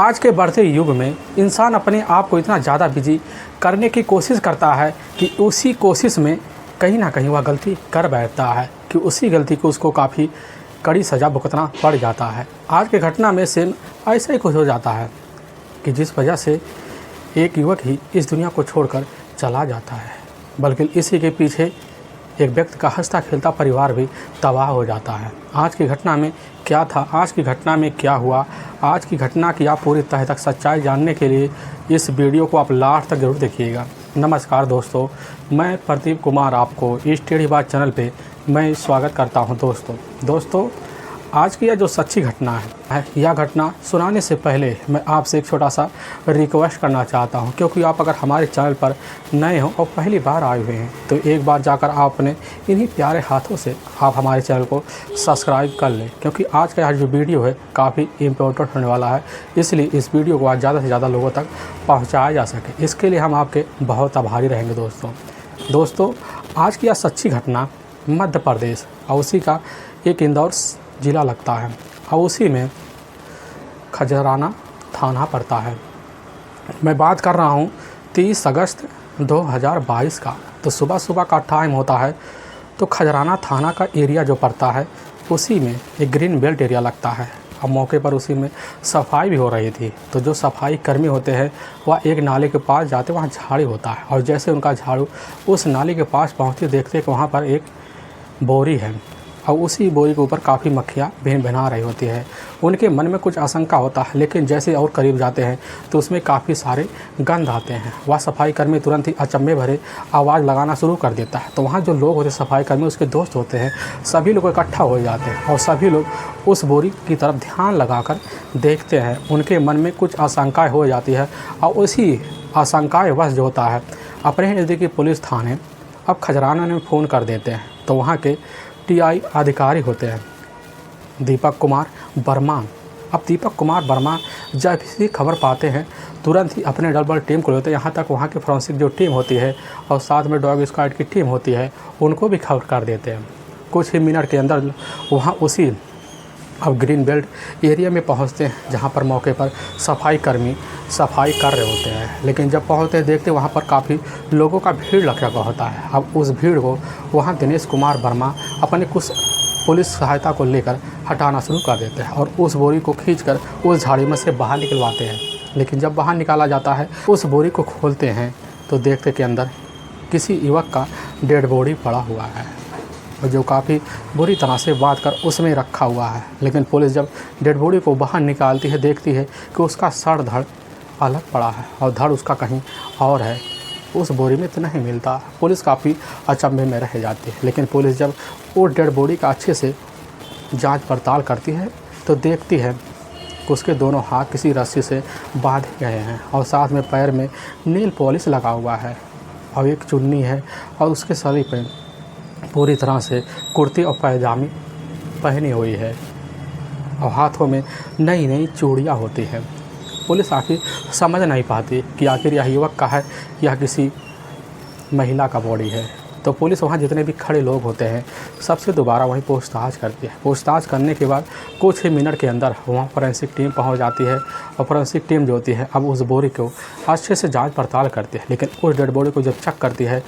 आज के बढ़ते युग में इंसान अपने आप को इतना ज़्यादा बिजी करने की कोशिश करता है कि उसी कोशिश में कहीं ना कहीं वह गलती कर बैठता है कि उसी गलती को उसको काफ़ी कड़ी सज़ा भुगतना पड़ जाता है। आज की घटना में सेम ऐसा ही कुछ हो जाता है कि जिस वजह से एक युवक ही इस दुनिया को छोड़कर चला जाता है, बल्कि इसी के पीछे एक व्यक्ति का हंसता खेलता परिवार भी तबाह हो जाता है। आज की घटना में क्या था, आज की घटना में क्या हुआ, आज की घटना की आप पूरी तह तक सच्चाई जानने के लिए इस वीडियो को आप लास्ट तक जरूर देखिएगा। नमस्कार दोस्तों, मैं प्रदीप कुमार आपको इस टेढ़ी बात चैनल पे मैं स्वागत करता हूं। दोस्तों आज की यह जो सच्ची घटना है, यह घटना सुनाने से पहले मैं आपसे एक छोटा सा रिक्वेस्ट करना चाहता हूं, क्योंकि आप अगर हमारे चैनल पर नए हो और पहली बार आए हुए हैं तो एक बार जाकर आप अपने इन्हीं प्यारे हाथों से आप हमारे चैनल को सब्सक्राइब कर लें, क्योंकि आज का यह जो वीडियो है काफ़ी इम्पोर्टेंट होने वाला है। इसलिए इस वीडियो को आज ज़्यादा से ज़्यादा लोगों तक पहुँचाया जा सके, इसके लिए हम आपके बहुत आभारी रहेंगे। दोस्तों आज की यह सच्ची घटना मध्य प्रदेश औसी का एक इंदौर ज़िला लगता है और उसी में खजराना थाना पड़ता है। मैं बात कर रहा हूँ 30 अगस्त 2022 का। तो सुबह का टाइम होता है, तो खजराना थाना का एरिया जो पड़ता है उसी में एक ग्रीन बेल्ट एरिया लगता है। अब मौके पर उसी में सफाई भी हो रही थी, तो जो सफाई कर्मी होते हैं वह एक नाले के पास जाते, वहाँ झाड़ू होता है और जैसे उनका झाड़ू उस नाले के पास पहुँचते देखते कि वहाँ पर एक बोरी है और उसी बोरी के ऊपर काफ़ी मक्खियाँ भिन-भिना रही होती है। उनके मन में कुछ आशंका होता है, लेकिन जैसे और करीब जाते हैं तो उसमें काफ़ी सारे गंध आते हैं। वह सफाई कर्मी तुरंत ही अचंभे भरे आवाज़ लगाना शुरू कर देता है। तो वहाँ जो लोग होते हैं सफाई कर्मी, उसके दोस्त होते हैं, सभी लोग इकट्ठा हो जाते हैं और सभी लोग उस बोरी की तरफ ध्यान लगाकर देखते हैं। उनके मन में कुछ आशंकाएँ हो जाती है और उसी आशंकाएँ वश जो होता है अपने नज़दीकी पुलिस थाने अब खजराना में फ़ोन कर देते हैं। तो वहाँ के टीआई अधिकारी होते हैं दीपक कुमार वर्मा। अब दीपक कुमार वर्मा जब भी खबर पाते हैं तुरंत ही अपने डबल टीम को लेते हैं। यहाँ तक वहाँ की फोरेंसिक जो टीम होती है और साथ में डॉग स्क्वाड की टीम होती है उनको भी खबर कर देते हैं। कुछ ही मिनट के अंदर वहाँ उसी अब ग्रीन बेल्ट एरिया में पहुँचते हैं, जहाँ पर मौके पर सफाई कर्मी सफाई कर रहे होते हैं। लेकिन जब पहुँचते हैं देखते वहाँ पर काफ़ी लोगों का भीड़ लगा हुआ होता है। अब उस भीड़ को वहाँ दिनेश कुमार वर्मा अपने कुछ पुलिस सहायता को लेकर हटाना शुरू कर देते हैं और उस बोरी को खींचकर उस झाड़ी में से बाहर निकलवाते हैं। लेकिन जब बाहर निकाला जाता है उस बोरी को खोलते हैं तो देखते कि अंदर किसी युवक का डेड बॉडी पड़ा हुआ है, जो काफ़ी बुरी तरह से बांध कर उसमें रखा हुआ है। लेकिन पुलिस जब डेड बॉडी को बाहर निकालती है देखती है कि उसका सर धड़ अलग पड़ा है और धड़ उसका कहीं और है, उस बोरी में तो नहीं मिलता। पुलिस काफ़ी अचंभे में रह जाती है। लेकिन पुलिस जब वो डेड बॉडी का अच्छे से जांच पड़ताल करती है तो देखती है कि उसके दोनों हाथ किसी रस्सी से बांधे गए हैं और साथ में पैर में नील पॉलिश लगा हुआ है और एक चुन्नी है और उसके शरीर पर पूरी तरह से कुर्ती और पैजामी पहनी हुई है और हाथों में नई नई चूड़ियाँ होती हैं। पुलिस आखिर समझ नहीं पाती कि आखिर यह युवक का है या किसी महिला का बॉडी है। तो पुलिस वहाँ जितने भी खड़े लोग होते हैं सबसे दोबारा वहीं पूछताछ करती है। पूछताछ करने के बाद कुछ ही मिनट के अंदर वहाँ फोरेंसिक टीम पहुँच जाती है और फोरेंसिक टीम जो होती है अब उस बोरी को अच्छे से जाँच पड़ताल करती है। लेकिन उस डेड बॉडी को जब चेक करती है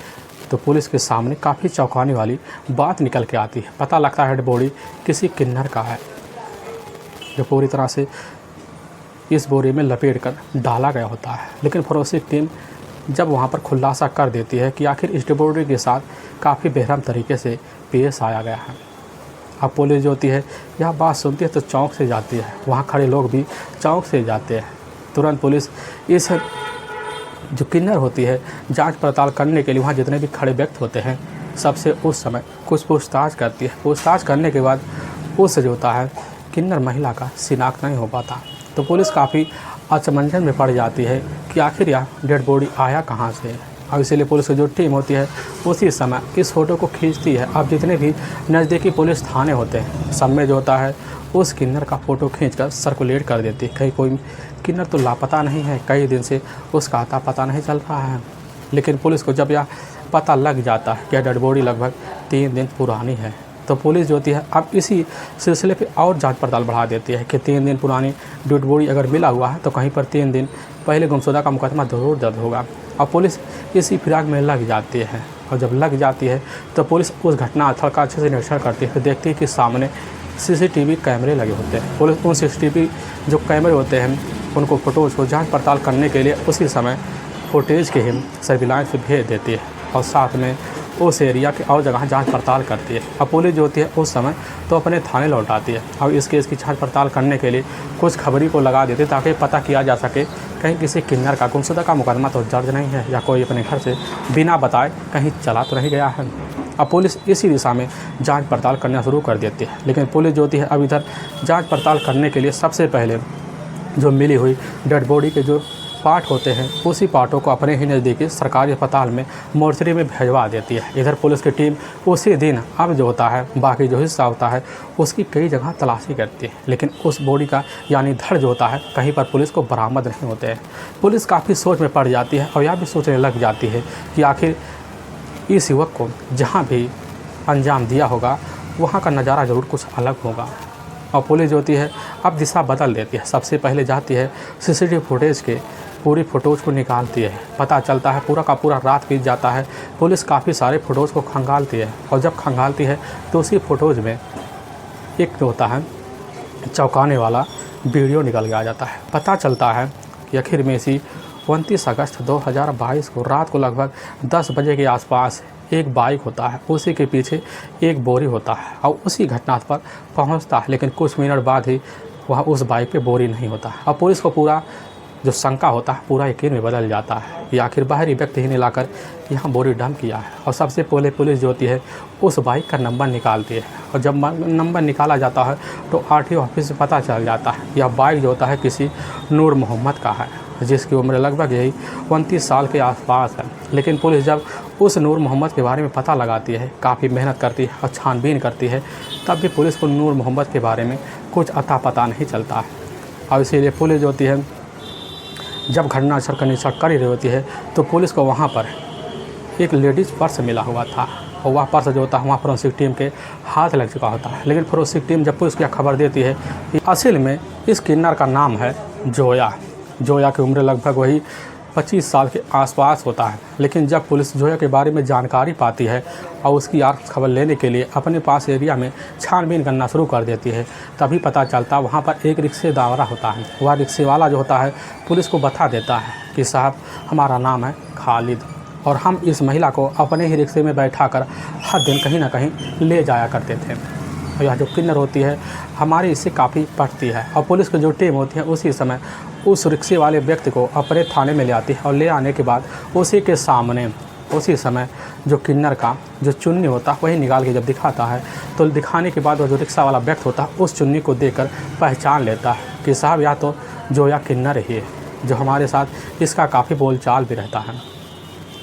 तो पुलिस के सामने काफ़ी चौंकाने वाली बात निकल के आती है। पता लगता है डेड बॉडी किसी किन्नर का है, जो पूरी तरह से इस बोरी में लपेट कर डाला गया होता है। लेकिन फोरेंसिक टीम जब वहाँ पर खुलासा कर देती है कि आखिर इस डेड बॉडी के साथ काफ़ी बेरहम तरीके से पेश आया गया है। अब पुलिस जो होती है यह बात सुनती है तो चौंक से जाती है, वहाँ खड़े लोग भी चौंक से जाते हैं। तुरंत पुलिस इस जो किन्नर होती है जांच पड़ताल करने के लिए वहाँ जितने भी खड़े व्यक्ति होते हैं सबसे उस समय कुछ पूछताछ करती है। पूछताछ करने के बाद उससे जो होता है किन्नर महिला का शिनाख्त नहीं हो पाता। तो पुलिस काफ़ी अचमंजन में पड़ जाती है कि आखिर यह डेड बॉडी आया कहाँ से। और इसीलिए पुलिस की जो टीम होती है उसी समय इस फ़ोटो को खींचती है। अब जितने भी नज़दीकी पुलिस थाने होते हैं सब में जो होता है उस किन्नर का फ़ोटो खींचकर सर्कुलेट कर देती है। कहीं कोई किन्नर तो लापता नहीं है, कई दिन से उसका आता पता नहीं चल रहा है। लेकिन पुलिस को जब यह पता लग जाता है कि डेड बॉडी लगभग 3 दिन पुरानी है तो पुलिस जो होती है अब इसी सिलसिले पे और जांच पड़ताल बढ़ा देती है कि 3 दिन पुरानी डेड बॉडी अगर मिला हुआ है तो कहीं पर 3 दिन पहले गुमशुदा का मुकदमा ज़रूर दर्ज होगा। और पुलिस इसी फिराक में लग जाती है, और जब लग जाती है तो पुलिस उस घटना स्थल का अच्छे से निरीक्षण करती है। फिर देखती है कि सामने CCTV कैमरे लगे होते हैं। पुलिस उन CCTV जो कैमरे होते हैं उनको फ़ोटोज़ को जांच पड़ताल करने के लिए उसी समय फुटेज के ही सर्विलांस पे भेज देती है, और साथ में उस एरिया के और जगह जांच पड़ताल करती है। अब पुलिस जो होती है उस समय तो अपने थाने लौट आती है और इस केस की जांच पड़ताल करने के लिए कुछ खबरी को लगा देती है ताकि पता किया जा सके कहीं किसी किन्नर का गुमशुदा का मुकदमा तो दर्ज नहीं है, या कोई अपने घर से बिना बताए कहीं चला तो नहीं गया है। अब पुलिस इसी दिशा में जांच पड़ताल करना शुरू कर देती है। लेकिन पुलिस जो होती है अब इधर जांच पड़ताल करने के लिए सबसे पहले जो मिली हुई डेड बॉडी के जो पार्ट होते हैं उसी पार्टों को अपने ही नज़दीकी सरकारी अस्पताल में मोर्चरी में भिजवा देती है। इधर पुलिस की टीम उसी दिन अब जो होता है बाकी जो हिस्सा होता है उसकी कई जगह तलाशी करती है, लेकिन उस बॉडी का यानी धड़ जो होता है कहीं पर पुलिस को बरामद नहीं होते हैं। पुलिस काफ़ी सोच में पड़ जाती है और यह भी सोचने लग जाती है कि आखिर इस युवक को जहाँ भी अंजाम दिया होगा वहाँ का नज़ारा ज़रूर कुछ अलग होगा। और पुलिस जो होती है अब दिशा बदल देती है। सबसे पहले जाती है CCTV फुटेज के पूरी फ़ोटोज़ को निकालती है। पता चलता है पूरा का पूरा रात बीत जाता है। पुलिस काफ़ी सारे फ़ोटोज़ को खंगालती है, और जब खंगालती है तो उसी फ़ोटोज़ में एक जो होता है चौंकाने वाला वीडियो निकल के आ जाता है। पता चलता है कि आखिर में इसी 29 अगस्त 2022 को रात को लगभग 10 बजे के आसपास एक बाइक होता है, उसी के पीछे एक बोरी होता है और उसी घटनास्थल पर पहुंचता है। लेकिन कुछ मिनट बाद ही वह उस बाइक पे बोरी नहीं होता। अब पुलिस को पूरा जो शंका होता है पूरा यकीन में बदल जाता है कि आखिर बाहरी व्यक्ति ही ने लाकर यहाँ बोरी डंप किया है। और सबसे पहले पुलिस जो होती है उस बाइक का नंबर निकालती है, और जब नंबर निकाला जाता है तो RTO ऑफिस से पता चल जाता है यह बाइक जो होता है किसी नूर मोहम्मद का है, जिसकी उम्र लगभग यही 29 साल के आसपास है। लेकिन पुलिस जब उस नूर मोहम्मद के बारे में पता लगाती है, काफ़ी मेहनत करती है और छानबीन करती है, तब भी पुलिस को नूर मोहम्मद के बारे में कुछ अता पता नहीं चलता है। और इसीलिए पुलिस जो होती है जब घटनास्थल का निरीक्षण कर रही होती है तो पुलिस को वहाँ पर एक लेडीज़ पर्स मिला हुआ था, और वह पर्स जो होता है वहाँ फोरेंसिक टीम के हाथ लग चुका होता है। लेकिन फोरेंसिक टीम जब पुलिस को खबर देती है कि असल में इस किन्नर का नाम है जोया की उम्र लगभग वही 25 साल के आसपास होता है। लेकिन जब पुलिस जोया के बारे में जानकारी पाती है और उसकी खबर लेने के लिए अपने पास एरिया में छानबीन करना शुरू कर देती है, तभी पता चलता वहाँ पर एक रिक्शेदार होता है। वह रिक्शे वाला जो होता है पुलिस को बता देता है कि साहब हमारा नाम है खालिद, और हम इस महिला को अपने ही रिक्शे में बैठाकर हर दिन कहीं ना कहीं ले जाया करते थे। और यह जो किन्नर होती है हमारी इससे काफ़ी पटती है। और पुलिस की जो टीम होती है उसी समय उस रिक्शे वाले व्यक्ति को अपने थाने में ले आती है, और ले आने के बाद उसी के सामने उसी समय जो किन्नर का जो चुन्नी होता है वही निकाल के जब दिखाता है, तो दिखाने के बाद वो जो रिक्शा वाला व्यक्ति होता है उस चुन्नी को देखकर पहचान लेता है कि साहब या तो जोया किन्नर ही है, जो हमारे साथ इसका काफ़ी बोलचाल भी रहता है।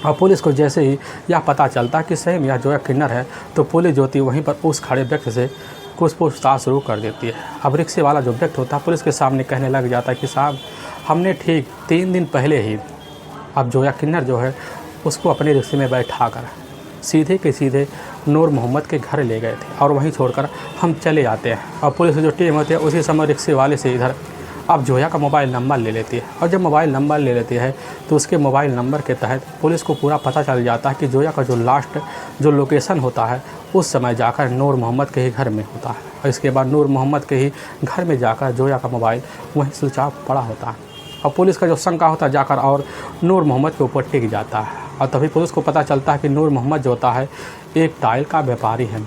और पुलिस को जैसे ही यह पता चलता है कि सही में यह जोया किन्नर है, तो पुलिस जो होती है वहीं पर उस खड़े व्यक्ति से कुछ पूछताछ शुरू कर देती है। अब रिक्शे वाला जो व्यक्ति होता है पुलिस के सामने कहने लग जाता है कि साहब हमने ठीक 3 दिन पहले ही अब जोया किन्नर जो है उसको अपने रिक्शे में बैठा कर सीधे के सीधे नूर मोहम्मद के घर ले गए थे, और वहीं छोड़कर हम चले आते हैं। और पुलिस की जो टीम होती है उसी समय रिक्शे वाले से इधर अब जोया का मोबाइल नंबर ले लेती है, और जब मोबाइल नंबर ले लेती है तो उसके मोबाइल नंबर के तहत पुलिस को पूरा पता चल जाता है कि जोया का जो लास्ट जो लोकेशन होता है उस समय जाकर नूर मोहम्मद के ही घर में होता है। और इसके बाद नूर मोहम्मद के ही घर में जाकर जोया का मोबाइल वहीं स्विच ऑफ पड़ा होता है, और पुलिस का जो शंका होता है जाकर और नूर मोहम्मद के ऊपर टिक जाता है। और तभी पुलिस को पता चलता है कि नूर मोहम्मद जो होता है एक टाइल का व्यापारी है,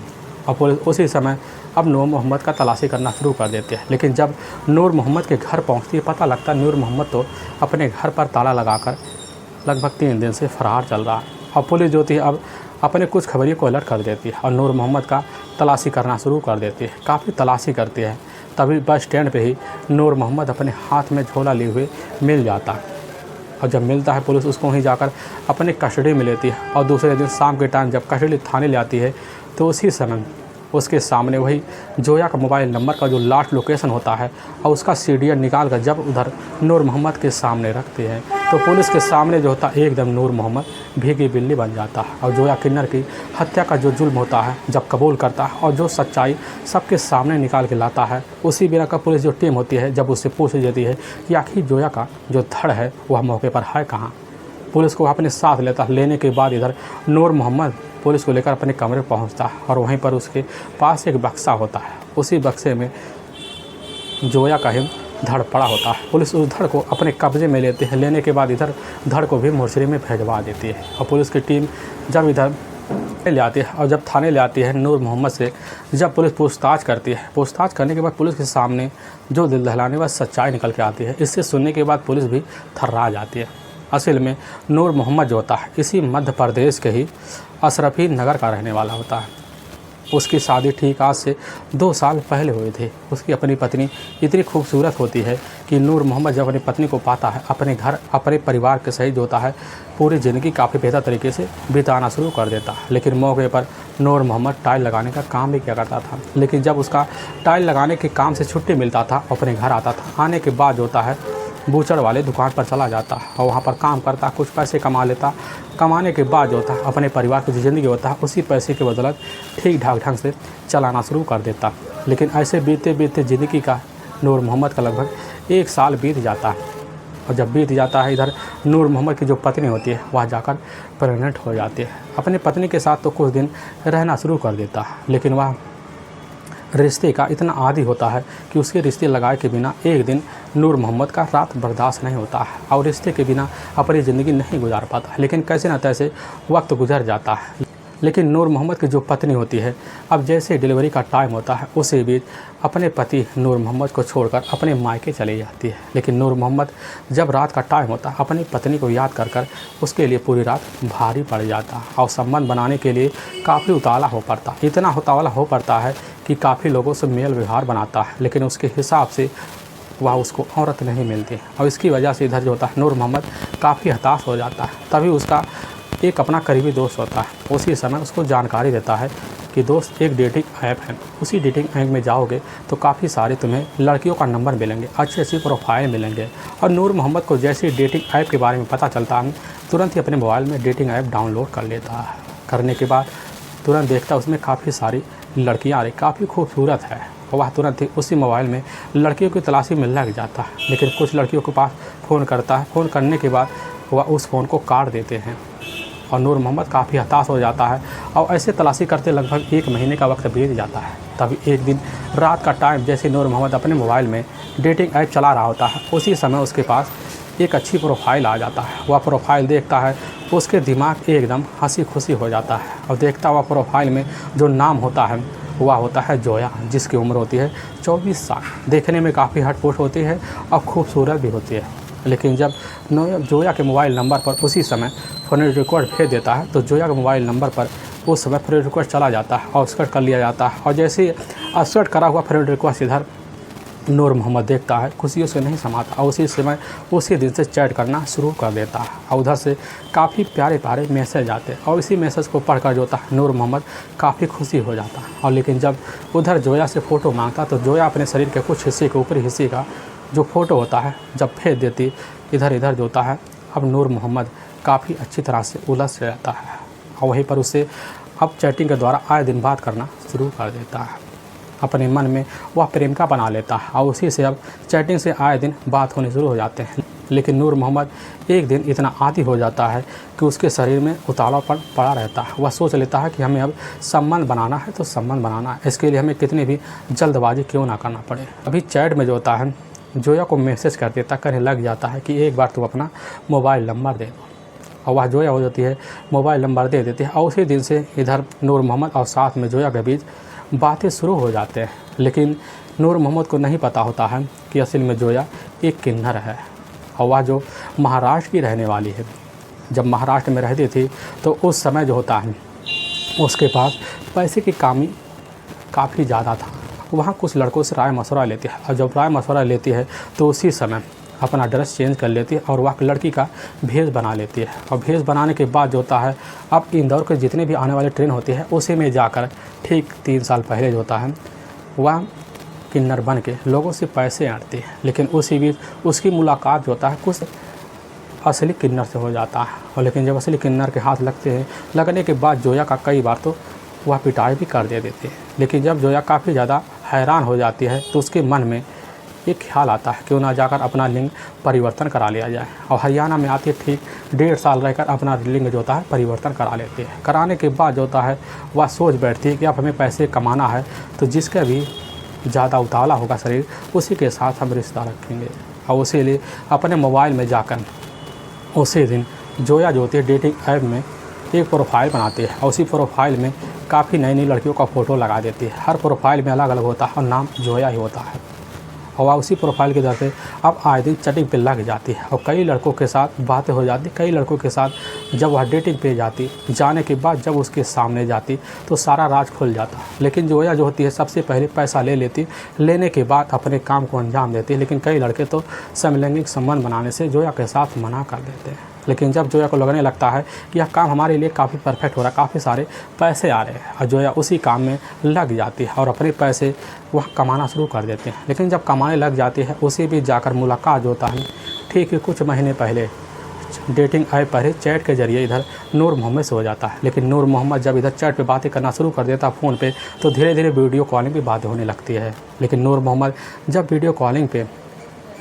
और पुलिस उसी समय अब नूर मोहम्मद का तलाशी करना शुरू कर देते हैं। लेकिन जब नूर मोहम्मद के घर पहुंचती है पता लगता है नूर मोहम्मद तो अपने घर पर ताला लगाकर लगभग 3 दिन से फरार चल रहा है। और पुलिस जो होती है अब अपने कुछ खबरियों को अलर्ट कर देती है और नूर मोहम्मद का तलाशी करना शुरू कर देती है। काफ़ी तलाशी करती है, तभी बस स्टैंड पे ही नूर मोहम्मद अपने हाथ में झोला लिए हुए मिल जाता है, और जब मिलता है पुलिस उसको वहीं जाकर अपने कस्टडी में लेती है। और दूसरे दिन शाम के टाइम जब कस्टडी थाने ले आती है तो उसी समय उसके सामने वही जोया का मोबाइल नंबर का जो लास्ट लोकेशन होता है और उसका सीडीआर निकाल कर जब उधर नूर मोहम्मद के सामने रखते हैं तो पुलिस के सामने जो होता है एकदम नूर मोहम्मद भीगी बिल्ली बन जाता है और जोया किन्नर की हत्या का जो जुल्म होता है जब कबूल करता है और जो सच्चाई सबके सामने निकाल के लाता है, उसी बिना का पुलिस जो टीम होती है जब उससे पूछ देती है कि आखिर जोया का जो धड़ है वह मौके पर है कहाँ, पुलिस को अपने साथ लेता है। लेने के बाद इधर नूर मोहम्मद पुलिस को लेकर अपने कमरे पहुँचता है और वहीं पर उसके पास एक बक्सा होता है, उसी बक्से में जोया का ही धड़ पड़ा होता है। पुलिस उस धड़ को अपने कब्जे में लेते हैं। लेने के बाद इधर धड़ को भी मोर्चरी में भिजवा देती है और पुलिस की टीम जब इधर ले आती है और जब थाने ले आती है नूर मोहम्मद से, जब पुलिस पूछताछ करती है, पूछताछ करने के बाद पुलिस के सामने जो दिल दहलाने वाली सच्चाई निकल के आती है, इससे सुनने के बाद पुलिस भी थर्रा जाती है। असल में नूर मोहम्मद जो होता है इसी मध्य प्रदेश के ही अशरफी नगर का रहने वाला होता है। उसकी शादी ठीक आज से 2 साल पहले हुए थे। उसकी अपनी पत्नी इतनी खूबसूरत होती है कि नूर मोहम्मद जब अपनी पत्नी को पाता है अपने घर अपने परिवार के सहित जो होता है पूरी ज़िंदगी काफ़ी बेहतर तरीके से बिताना शुरू कर देता है। लेकिन मौके पर नूर मोहम्मद टाइल लगाने का काम भी किया करता था। लेकिन जब उसका टाइल लगाने के काम से छुट्टी मिलता था अपने घर आता था, आने के बाद जो होता है बूचड़ वाले दुकान पर चला जाता और वहाँ पर काम करता, कुछ पैसे कमा लेता। कमाने के बाद जो होता है अपने परिवार की जो ज़िंदगी होता है उसी पैसे के बदौलत ठीक ठाक ढंग से चलाना शुरू कर देता। लेकिन ऐसे बीते बीते ज़िंदगी का नूर मोहम्मद का लगभग 1 साल बीत जाता है और जब बीत जाता है इधर नूर मोहम्मद की जो पत्नी होती है वह जाकर प्रेग्नेंट हो जाती है। अपनी पत्नी के साथ तो कुछ दिन रहना शुरू कर देता है, लेकिन वह रिश्ते का इतना आदी होता है कि उसके रिश्ते लगाए के बिना एक दिन नूर मोहम्मद का रात बर्दाश्त नहीं होता है और रिश्ते के बिना अपनी ज़िंदगी नहीं गुजार पाता। लेकिन कैसे न तैसे वक्त गुजर जाता है। लेकिन नूर मोहम्मद की जो पत्नी होती है अब जैसे डिलीवरी का टाइम होता है उसी बीच अपने पति नूर मोहम्मद को छोड़कर अपने मायके चली जाती है। लेकिन नूर मोहम्मद जब रात का टाइम होता है अपनी पत्नी को याद कर कर उसके लिए पूरी रात भारी पड़ जाता है और संबंध बनाने के लिए काफ़ी उतावला हो पड़ता, इतना उतावला हो पड़ता है कि काफ़ी लोगों से मेल व्यवहार बनाता है, लेकिन उसके हिसाब से वह उसको औरत नहीं मिलती और इसकी वजह से इधर जो होता है नूर मोहम्मद काफ़ी हताश हो जाता है। तभी उसका एक अपना करीबी दोस्त होता है, उसी समय उसको जानकारी देता है कि दोस्त एक डेटिंग ऐप है, उसी डेटिंग ऐप में जाओगे तो काफ़ी सारे तुम्हें लड़कियों का नंबर मिलेंगे, अच्छी अच्छी प्रोफाइल मिलेंगे। और नूर मोहम्मद को जैसे डेटिंग ऐप के बारे में पता चलता है तुरंत ही अपने मोबाइल में डेटिंग ऐप डाउनलोड कर लेता है। करने के बाद तुरंत देखता है उसमें काफ़ी सारी लड़कियाँ आ रही, काफ़ी खूबसूरत है और वह तुरंत ही उसी मोबाइल में लड़कियों की तलाशी में लग जाता है। लेकिन कुछ लड़कियों के पास फ़ोन करता है, फ़ोन करने के बाद वह उस फ़ोन को काट देते हैं और नूर मोहम्मद काफ़ी हताश हो जाता है और ऐसे तलाशी करते लगभग 1 महीने का वक्त बीत जाता है। तभी एक दिन रात का टाइम जैसे नूर मोहम्मद अपने मोबाइल में डेटिंग ऐप चला रहा होता है उसी समय उसके पास एक अच्छी प्रोफाइल आ जाता है। वह प्रोफाइल देखता है, उसके दिमाग एकदम हंसी खुशी हो जाता है और देखता हुआ प्रोफाइल में जो नाम होता है वह होता है जोया, जिसकी उम्र होती है 24 साल। देखने में काफ़ी हटपुट होती है और खूबसूरत भी होती है। लेकिन जब जोया के मोबाइल नंबर पर उसी समय फ्रेंड रिक्वेस्ट भेज देता है तो जोया के मोबाइल नंबर पर उस समय फ्रेंड रिक्वेस्ट चला जाता है और एक्सेप्ट कर लिया जाता है। और जैसे एक्सेप्ट करा हुआ फ्रेंड रिक्वेस्ट इधर नूर मोहम्मद देखता है, खुशियों से नहीं समाता और उसी समय उसी दिन से चैट करना शुरू कर देता है और उधर से काफ़ी प्यारे प्यारे मैसेज आते हैं और इसी मैसेज को पढ़कर जो होता है नूर मोहम्मद काफ़ी खुशी हो जाता है। और लेकिन जब उधर जोया से फ़ोटो मांगता तो जोया अपने शरीर के कुछ हिस्से के ऊपरी हिस्से का जो फ़ोटो होता है जब भेज देती इधर इधर जो होता है अब नूर मोहम्मद काफ़ी अच्छी तरह से उलझ जाता है और वहीं पर उसे अब चैटिंग के द्वारा आए दिन बात करना शुरू कर देता है। अपने मन में वह प्रेम का बना लेता है और उसी से अब चैटिंग से आए दिन बात होने शुरू हो जाते हैं। लेकिन नूर मोहम्मद एक दिन इतना आदी हो जाता है कि उसके शरीर में उतावलापन पड़ा रहता है। वह सोच लेता है कि हमें अब संबंध बनाना है तो संबंध बनाना है, इसके लिए हमें कितनी भी जल्दबाजी क्यों ना करना पड़े। अभी चैट में जो होता है जोया को मैसेज कर देता, कहने लग जाता है कि एक बार तुम अपना मोबाइल नंबर दे दो और वह जोया हो जाती है मोबाइल नंबर दे देती है और उसी दिन से इधर नूर मोहम्मद और साथ में जोया के बीच बातें शुरू हो जाते हैं। लेकिन नूर मोहम्मद को नहीं पता होता है कि असल में जोया एक किन्नर है और वह जो महाराष्ट्र की रहने वाली है। जब महाराष्ट्र में रहती थी तो उस समय जो होता है उसके पास पैसे की कमी काफ़ी ज़्यादा था। वहाँ कुछ लड़कों से राय मशवरा लेती है और जब राय मशवरा लेती है तो उसी समय अपना ड्रेस चेंज कर लेती है और वह लड़की का भेष बना लेती है और भेष बनाने के बाद जो होता है अब इंदौर के जितने भी आने वाले ट्रेन होती है उसी में जाकर ठीक 3 साल पहले जो होता है वह किन्नर बन के लोगों से पैसे ऐंठती है। लेकिन उसी बीच उसकी मुलाकात जो होता है कुछ असली किन्नर से हो जाता है। और लेकिन जब असली किन्नर के हाथ लगते हैं, लगने के बाद जोया का कई बार तो वह पिटाई भी कर दे देते हैं। लेकिन जब जोया काफ़ी ज़्यादा हैरान हो जाती है तो उसके मन में एक ख्याल आता है क्यों ना जाकर अपना लिंग परिवर्तन करा लिया जाए। और हरियाणा में आती ठीक 1.5 साल रहकर अपना लिंग जो होता है परिवर्तन करा लेती है। कराने के बाद जो होता है वह सोच बैठती है कि अब हमें पैसे कमाना है, तो जिसका भी ज़्यादा उतावला होगा शरीर उसी के साथ हम रिश्ता रखेंगे। और उसी लिए अपने मोबाइल में जाकर उसी दिन जोया जो होती है डेटिंग ऐप में एक प्रोफाइल बनाती है और उसी प्रोफाइल में काफ़ी नई नई लड़कियों का फ़ोटो लगा देती है। हर प्रोफाइल में अलग अलग होता है और नाम जोया ही होता है। और वह उसी प्रोफाइल के दर पे अब आए दिन चैटिंग पे लग जाती है और कई लड़कों के साथ बातें हो जाती। कई लड़कों के साथ जब वह डेटिंग पे जाती, जाने के बाद जब उसके सामने जाती तो सारा राज खुल जाता। लेकिन जोया जो होती है सबसे पहले पैसा ले लेती, लेने के बाद अपने काम को अंजाम देती। लेकिन कई लड़के तो समलैंगिक संबंध बनाने से जोया के साथ मना कर देते हैं। लेकिन जब जोया को लगने लगता है कि यह काम हमारे लिए काफ़ी परफेक्ट हो रहा है, काफ़ी सारे पैसे आ रहे हैं, और जोया उसी काम में लग जाती है और अपने पैसे वह कमाना शुरू कर देते हैं। लेकिन जब कमाने लग जाती है उसी भी जाकर मुलाकात जो होता है ठीक है कुछ महीने पहले डेटिंग ऐप पर ही चैट के जरिए इधर नूर मोहम्मद से हो जाता है। लेकिन नूर मोहम्मद जब इधर चैट पे बातें करना शुरू कर देता फ़ोन पे तो धीरे धीरे वीडियो कॉलिंग भी बातें होने लगती है। लेकिन नूर मोहम्मद जब वीडियो कॉलिंग पे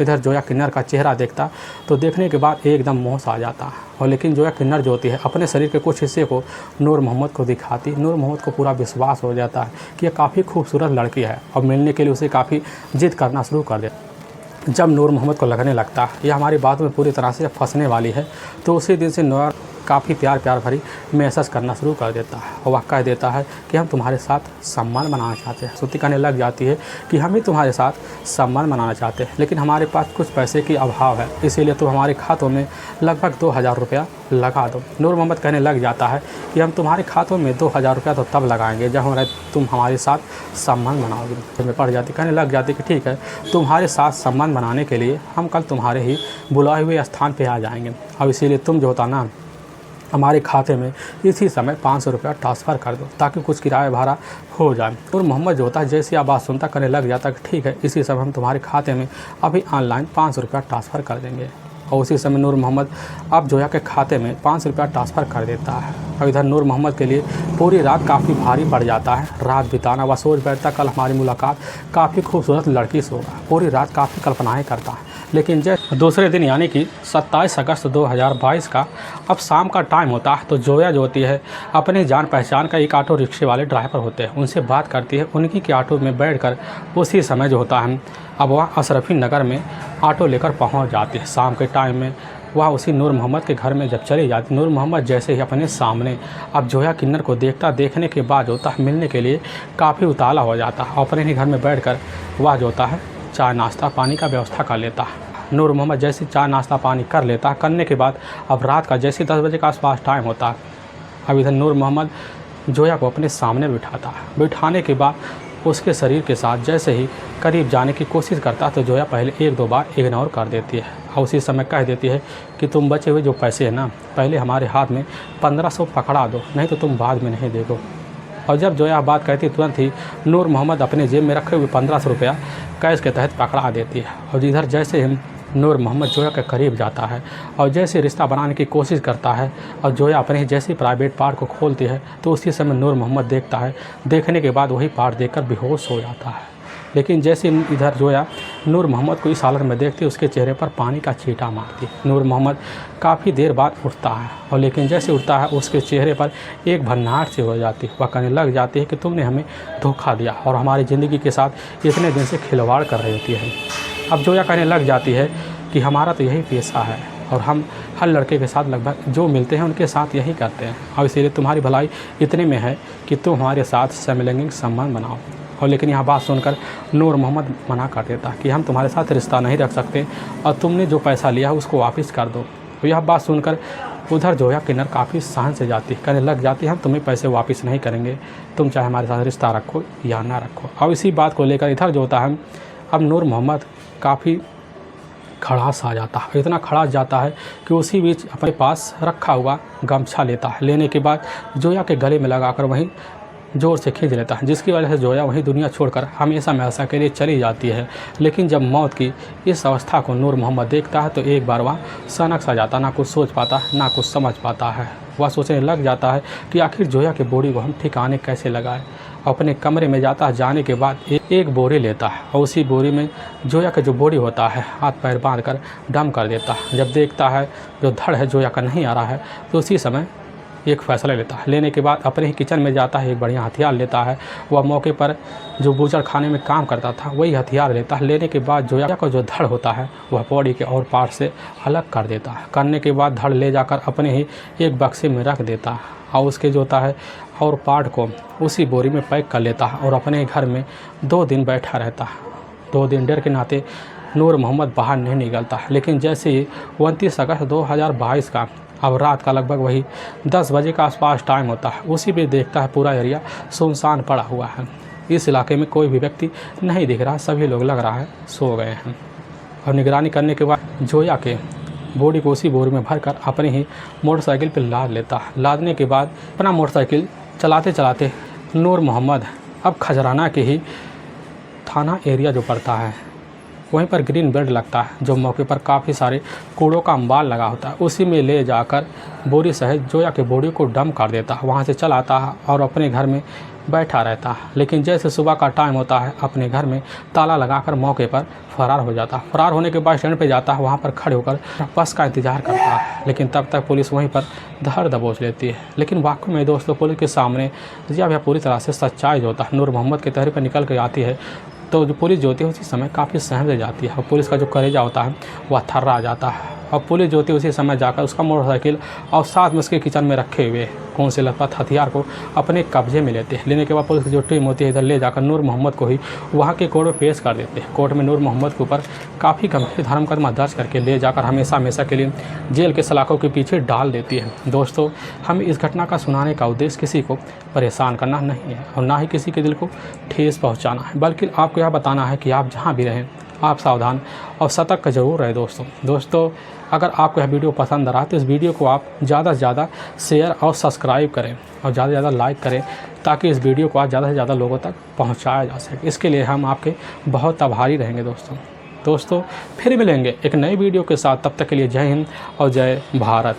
इधर जोया किन्नर का चेहरा देखता तो देखने के बाद एकदम मोह आ जाता। और लेकिन जोया किन्नर जो होती है अपने शरीर के कुछ हिस्से को नूर मोहम्मद को दिखाती। नूर मोहम्मद को पूरा विश्वास हो जाता है कि यह काफ़ी खूबसूरत लड़की है और मिलने के लिए उसे काफ़ी जिद करना शुरू कर देता। जब नूर मोहम्मद को लगने लगता है यह हमारी बात में पूरी तरह से फंसने वाली है तो उसी दिन से नूर काफ़ी प्यार भरी मैसेज करना शुरू कर देता है और वह कह देता है कि हम तुम्हारे साथ सम्मान बनाना चाहते हैं। श्रुति कहने लग जाती है कि हम भी तुम्हारे साथ सम्मान बनाना चाहते हैं, लेकिन हमारे पास कुछ पैसे की अभाव है, इसीलिए तुम हमारे खातों में लगभग 2000 रुपया लगा दो। नूर मोहम्मद कहने लग जाता है कि हम तुम्हारे खातों में 2000 रुपया तो तब लगाएंगे जब तुम हमारे साथ सम्मान बनाओगे। में पड़ जाती, कहने लग जाती कि ठीक है, तुम्हारे साथ सम्मान बनाने के लिए हम कल तुम्हारे ही बुलाए हुए स्थान पर आ जाएंगे। अब इसीलिए तुम जो होता ना हमारे खाते में इसी समय 500 रुपया ट्रांसफ़र कर दो ताकि कुछ किराया भाड़ा हो जाए। और मोहम्मद जो होता है जैसी आप बात सुनता करने लग जाता कि ठीक है, इसी समय हम तुम्हारे खाते में अभी ऑनलाइन 500 रुपया ट्रांसफ़र कर देंगे। और उसी समय नूर मोहम्मद अब जोया के खाते में 500 रुपया ट्रांसफ़र कर देता है। और इधर नूर मोहम्मद के लिए पूरी रात काफ़ी भारी पड़ जाता है। रात बिताना वह सोच बैठता कल हमारी मुलाकात काफ़ी खूबसूरत लड़की से होगा। पूरी रात काफ़ी कल्पनाएँ करता है। लेकिन जब दूसरे दिन यानी कि 27 अगस्त 2022 का अब शाम का टाइम होता है तो जोया जो होती है अपने जान पहचान का एक ऑटो रिक्शे वाले ड्राइवर होते हैं, उनसे बात करती है। उनकी के ऑटो में बैठकर उसी समय जो होता है अब वह अशरफी नगर में ऑटो लेकर पहुंच जाती है। शाम के टाइम में वह उसी नूर मोहम्मद के घर में जब चली जाती, नूर मोहम्मद जैसे ही अपने सामने अब जोया किन्नर को देखता, देखने के बाद होता है मिलने के लिए काफ़ी उतावला हो जाता है। अपने ही घर में बैठकर वह जो होता है चाय नाश्ता पानी का व्यवस्था कर लेता है। नूर मोहम्मद जैसे चाय नाश्ता पानी कर लेता, करने के बाद अब रात का जैसे 10 बजे का आसपास टाइम होता। अब इधर नूर मोहम्मद जोया को अपने सामने बिठाता है। बिठाने के बाद उसके शरीर के साथ जैसे ही करीब जाने की कोशिश करता तो जोया पहले 1-2 बार इग्नोर कर देती है और उसी समय कह देती है कि तुम बचे हुए जो पैसे हैं ना, पहले हमारे हाथ में 1500 पकड़ा दो, नहीं तो तुम बाद में नहीं देखो। और जब जोया बात कहती तुरंत ही नूर मोहम्मद अपने जेब में रखे हुए 1500 रुपया कैश के तहत पकड़ा देती है। और इधर जैसे ही नूर मोहम्मद जोया के करीब जाता है और जैसे रिश्ता बनाने की कोशिश करता है और जोया अपने जैसे प्राइवेट पार्ट को खोलती है तो उसी समय नूर मोहम्मद देखता है। देखने के बाद वही पार्ट देखकर बेहोश हो जाता है। लेकिन जैसे इधर जोया नूर मोहम्मद को इस हालत में देखती है उसके चेहरे पर पानी का छींटा मारती। नूर मोहम्मद काफ़ी देर बाद उठता है और लेकिन जैसे उठता है उसके चेहरे पर एक भन्नाट सी हो जाती। वह कहने लग जाती है कि तुमने हमें धोखा दिया और हमारी ज़िंदगी के साथ इतने दिन से खिलवाड़ कर रही होती है। अब जोया कहने लग जाती है कि हमारा तो यही पेशा है और हम हर लड़के के साथ लगभग जो मिलते हैं उनके साथ यही करते हैं और इसीलिए तुम्हारी भलाई इतने में है कि तुम हमारे साथ समलैंगिक संबंध बनाओ। और लेकिन यह बात सुनकर नूर मोहम्मद मना कर देता कि हम तुम्हारे साथ रिश्ता नहीं रख सकते और तुमने जो पैसा लिया उसको वापस कर दो। तो यह बात सुनकर उधर जोया किन्नर काफ़ी सहन से जाती, कहने लग जाती हम तुम्हें पैसे वापस नहीं करेंगे, तुम चाहे हमारे साथ रिश्ता रखो या ना रखो। और इसी बात को लेकर इधर जो होता है अब नूर मोहम्मद काफ़ी खड़ास आ जाता है। इतना खड़ास जाता है कि उसी बीच अपने पास रखा हुआ गमछा लेता है। लेने के बाद जोया के गले में लगाकर वहीं ज़ोर से खींच लेता है, जिसकी वजह से जोया वही दुनिया छोड़कर हमेशा हमेशा के लिए चली जाती है। लेकिन जब मौत की इस अवस्था को नूर मोहम्मद देखता है तो एक बार वह सनक सा जाता, ना कुछ सोच पाता, ना कुछ समझ पाता है। वह सोचने लग जाता है कि आखिर जोया की बॉडी को हम ठिकाने कैसे लगाएं। अपने कमरे में जाता है, जाने के बाद एक बोरी लेता है और उसी बोरी में जोया का जो बॉडी होता है हाथ पैर बांध कर डम कर देता है। जब देखता है जो धड़ है जोया का नहीं आ रहा है तो उसी समय एक फ़ैसला लेता है। लेने के बाद अपने ही किचन में जाता है, एक बढ़िया हथियार लेता है। वह मौके पर जो बूचड़ खाने में काम करता था वही हथियार लेता है। लेने के बाद जोया का जो धड़ होता है वह बॉडी के और पार्ट से अलग कर देता है। करने के बाद धड़ ले जाकर अपने ही एक बक्से में रख देता है और उसके जो होता है और पार्ट को उसी बोरी में पैक कर लेता है और अपने घर में 2 दिन बैठा रहता है। 2 दिन डर के नाते नूर मोहम्मद बाहर नहीं निकलता। लेकिन जैसे ही 29 अगस्त 2022 का अब रात का लगभग वही 10 बजे का आसपास टाइम होता है, उसी पे देखता है पूरा एरिया सुनसान पड़ा हुआ है। इस इलाके में कोई भी व्यक्ति नहीं दिख रहा, सभी लोग लग रहा है सो गए हैं। और निगरानी करने के बाद जोया के बॉडी को उसी बोरी में भरकर अपनी ही मोटरसाइकिल पर लाद लेता है। लादने के बाद अपना मोटरसाइकिल चलाते चलाते नूर मोहम्मद अब खजराना के ही थाना एरिया जो पड़ता है वहीं पर ग्रीन बेल्ट लगता है, जो मौके पर काफ़ी सारे कूड़ों का अंबार लगा होता है, उसी में ले जाकर बोरी सहित जोया के बॉडी को डंप कर देता है। वहाँ से चला आता है और अपने घर में बैठा रहता है। लेकिन जैसे सुबह का टाइम होता है अपने घर में ताला लगाकर मौके पर फरार हो जाता है। फरार होने के बाद स्टैंड पे जाता है, वहाँ पर खड़े होकर बस का इंतज़ार करता है। लेकिन तब तक पुलिस वहीं पर धर दबोच लेती है। लेकिन वाकई में दोस्तों पुलिस के सामने जब यह पूरी तरह से सच्चाई जो होता है नूर मोहम्मद के तहरीर पर निकल कर आती है तो जो पुलिस जो होती है उसी समय काफ़ी सहम जाती है और पुलिस का जो कलेजा होता है वह थर्रा जाता है। और पुलिस जो होती है उसी समय जाकर उसका मोटरसाइकिल और साथ में उसके किचन में रखे हुए कौन से लथपथ हथियार को अपने कब्जे में लेते हैं। लेने के बाद पुलिस की जो टीम होती है इधर ले जाकर नूर मोहम्मद को ही वहाँ के कोर्ट में पेश कर देते हैं। कोर्ट में नूर मोहम्मद के ऊपर काफ़ी गंभीर धर्म मुकदमा दर्ज करके ले जाकर हमेशा हमेशा के लिए जेल के सलाखों के पीछे डाल देती है। दोस्तों हम इस घटना का सुनाने का उद्देश्य किसी को परेशान करना नहीं है और ना ही किसी के दिल को ठेस पहुँचाना है, बल्कि आपको यह बताना है कि आप जहाँ भी रहें आप सावधान और सतर्क जरूर रहे। दोस्तों अगर आपको यह वीडियो पसंद आ रहा है तो इस वीडियो को आप ज़्यादा से ज़्यादा शेयर और सब्सक्राइब करें और ज़्यादा से ज़्यादा लाइक करें ताकि इस वीडियो को आज ज़्यादा से ज़्यादा लोगों तक पहुंचाया जा सके। इसके लिए हम आपके बहुत आभारी रहेंगे। दोस्तों फिर मिलेंगे एक नई वीडियो के साथ, तब तक के लिए जय हिंद और जय भारत।